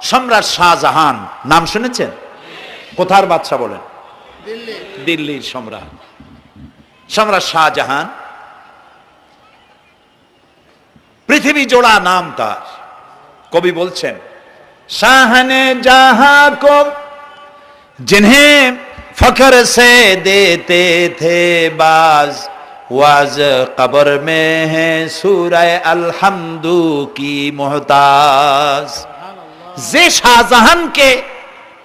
সম্রাট শাহজাহান নাম শুনেছেন? কোথার বাদশা বলেন? দিল্লির সম্রাট। সম্রাট শাহজাহান, পৃথিবী জোড়া নাম তার। কবি বলছেন, শাহনে জাহাं को जिन्हें फख्र से देते थे बाज, वाज कब्र में है सूरह अलहम्दु की मोहताज। যে শাহজাহানকে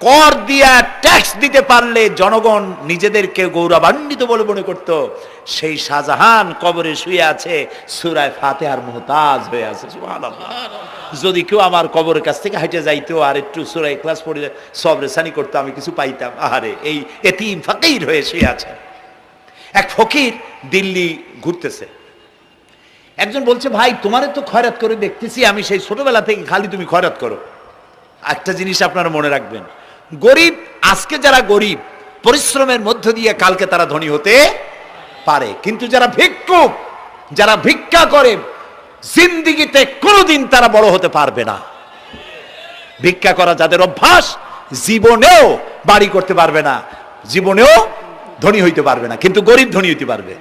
কর দিয়া ট্যাক্স দিতে পারলে জনগণ নিজেদেরকে গৌরবান্বিত বলে মনে করত, সেই শাহজাহান কবরে শুয়ে আছে, সূরা ফাতিহার মুহতাজ হয়ে আছে। সুবহানাল্লাহ। যদি কেউ আমার কবরের কাছ থেকে হেঁটে যাইতো আর একটু সূরা ইখলাস পড়ে সবরেসানি করতো, আমি কিছু পাইতাম। আহারে, এই এতিম ফকির হয়ে শুয়ে আছে। এক ফকির দিল্লি ঘুরতেছে। একজন বলছে, ভাই তোমারে তো খয়রাত করে দেখতেছি আমি সেই ছোটবেলা থেকে, খালি তুমি খয়রাত করো। একটা জিনিস আপনারা মনে রাখবেন, গরিব, আজকে যারা গরিব পরিশ্রমের মধ্য দিয়ে কালকে তারা ধনী হতে পারে, কিন্তু যারা ভিক্ষুক, যারা ভিক্ষা করে, জিন্দেগিতে কোনোদিন তারা বড় হতে পারবে না। ভিক্ষা করা যাদের অভ্যাস, জীবনেও বাড়ি করতে পারবে না, জীবনেও ধনী হইতে পারবে না, কিন্তু গরিব ধনী হইতে পারবে।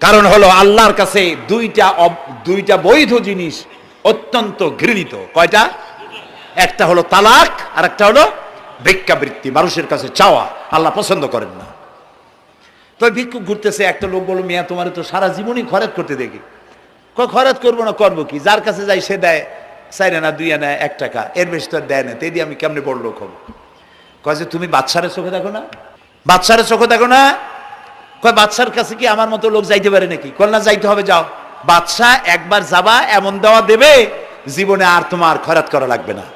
কারণ হলো আল্লাহর কাছে দুইটা বৈধ জিনিস অত্যন্ত ঘৃণিত। কয়টা? একটা হলো তালাক, আর একটা হলো ভিক্ষাবৃত্তি, মানুষের কাছে চাওয়া। আল্লাহ পছন্দ করেন না। তো ভিক্ষুক ঘুরতেছে, একটা লোক বলল, মিয়া তোমার তো সারা জীবনই খরচ করতে দেখি। খরচ করবো না, করবো কি? যার কাছে যাই সে দেয় 4 আনা 2 আনা 1 টাকা, এর বেশি তো দেয় না। তেই দিয়ে আমি কেমনে বড় লোক হবো? কয় যে তুমি বাদশারে চোখে দেখো না, বাদশারে চোখে দেখো না। কয় বাদশার কাছে কি আমার মতো লোক যাইতে পারে নাকি? কল না, যাইতে হবে, যাও। বাদশা একবার যাবা, এমন দেওয়া দেবে জীবনে আর তোমার খরচ করা লাগবে না।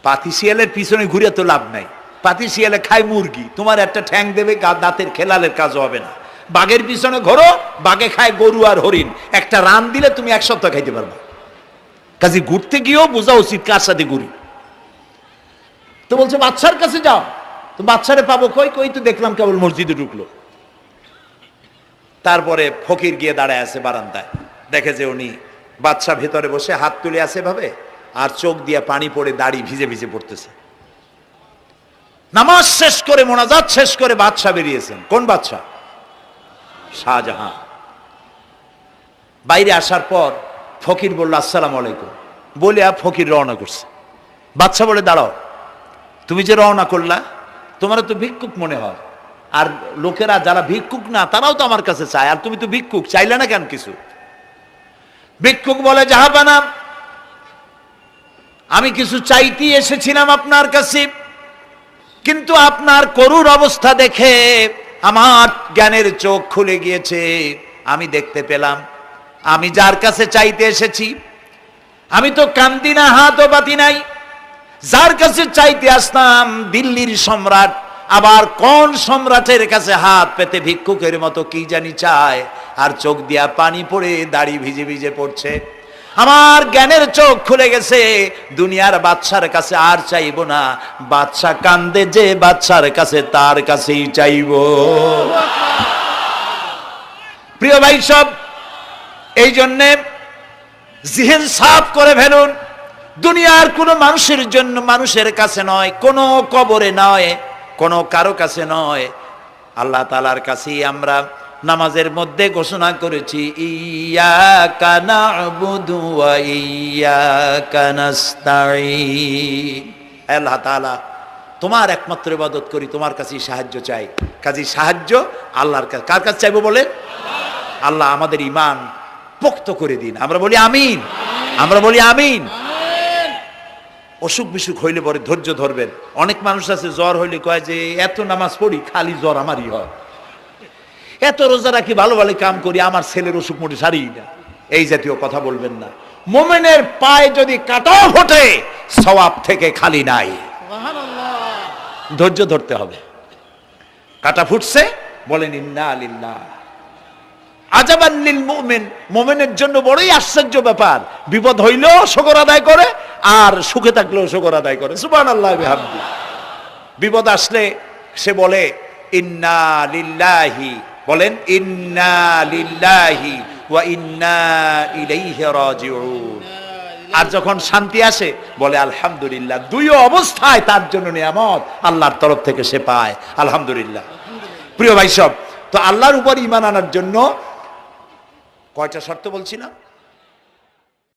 পাতি শিয়ালের পিছনে ঘুরে তো লাভ নাই। পাতি শিয়ালে খায় মুরগি, তোমার একটা ঠ্যাং দেবে, দাঁতের খেলালের কাজ হবে না। বাঘের পিছনে ঘোরো, বাঘে খায় গরু আর হরিণ, একটা রান দিলে তুমি 1 সপ্তাহ খাইতে পারবা। কাজে ঘুরতে গিয়েও বোঝা উচিত কার সাথে ঘুরি। তো বলছে বাদশার কাছে যাও। তো বাদশারে পাবো কই? কই তো দেখলাম কেবল মসজিদে ঢুকলো। তারপরে ফকির গিয়ে দাঁড়ায় আছে বারান্দায়, দেখে যে উনি বাদশা ভেতরে বসে হাত তুলে আছে ভাবে, আর চোখ দিয়ে পানি পড়ে দাড়ি ভিজে ভিজে পড়তেছে। নামাজ শেষ করে, মোনাজাত শেষ করে বাদশা বেরিয়েছেন। কোন বাদশা? শাহজাহান। বাইরে আসার পর ফকির বলল, আসসালামু আলাইকুম বলে ফকির রওনা করছে। বাদশা বলে, দাঁড়াও, তুমি যে রওনা করলা, তোমার তো ভিক্ষুক মনে হয়, আর লোকেরা যারা ভিক্ষুক না তারাও তো আমার কাছে চায়, আর তুমি তো ভিক্ষুক, চাইলে না কেন কিছু? ভিক্ষুক বলে, জাহাপানা, আমি কিছু চাইতে এসেছিলাম আপনার কাছে, কিন্তু আপনার করুণ অবস্থা দেখে আমার জ্ঞানের চোখ খুলে গিয়েছে। আমি দেখতে পেলাম আমি যার কাছে চাইতে এসেছি, আমি তো কান্দি না, হাতও পাতি নাই। যার কাছে চাইতে আসতাম দিল্লির সম্রাট, আবার কোন সম্রাটের কাছে হাত পেতে ভিক্ষুকের মতো কি জানি চায়, আর চোখ দিয়া পানি পড়ে দাড়ি ভিজে ভিজে পড়ছে। আমার জ্ঞানের চোখ খুলে গেছে, দুনিয়ার বাদশার কাছে আর চাইবো না। বাদশা কান্দে যে বাদশার কাছে, তার কাছেই চাইবো। প্রিয় ভাই সব, এই জন্যে জিহেন সাফ করে ফেলুন। দুনিয়ার কোনো মানুষের জন্য, মানুষের কাছে নয়, কোনো কবরে নয়, কোনো কারো কাছে নয়, আল্লাহ তাআলার কাছেই আমরা নামাজের মধ্যে ঘোষণা করেছি, ইয়াকা না'বুদু ওয়া ইয়াকা নাস্তাঈন। আল্লাহ তাআলা, তোমার একমাত্র ইবাদত করি, তোমার কাছেই সাহায্য চাই। কাজেই সাহায্য আল্লাহর কাছে। কার কাছে চাইবো বলেন? আল্লাহ আমাদের ঈমান পোক্ত করে দিন। আমরা বলি আমিন, আমরা বলি আমিন। অসুখ বিসুখ হইলে পরে ধৈর্য ধরবেন। অনেক মানুষ আছে জ্বর হইলে কয় যে এত নামাজ পড়ি খালি জ্বর আমারই হয়, এত রোজা রাখি, ভালো ভালো কাম করি, আমার ছেলের অসুখ মোটে সারি না। এই জাতীয় কথা বলবেন না। মুমিনের পায়ে যদি কাঁটাও ফোটে, সওয়াব থেকে খালি নাই। ধৈর্য ধরতে হবে। কাঁটা ফুটছে, বলেন ইন্না লিল্লাহ। আজাবান লিল মুমিন, মুমিনের জন্য বড়ই আশ্চর্য ব্যাপার, বিপদ হইলেও শুকর আদায় করে, আর সুখে থাকলেও শুকর আদায় করে। সুবহানাল্লাহ বিহামদি। বিপদ আসলে সে বলে ইন্না লিল্লাহি, বলেন ইন্না লিল্লাহি ওয়া ইন্না ইলাইহি রাজিউন। আর যখন শান্তি আসে বলে আলহামদুলিল্লাহ। দুই অবস্থায় তার জন্য নিয়ামত আল্লাহর তরফ থেকে সে পায়, আলহামদুলিল্লাহ। প্রিয় ভাই সব, তো আল্লাহর উপর ঈমান আনার জন্য কয়টা শর্ত বলছি না?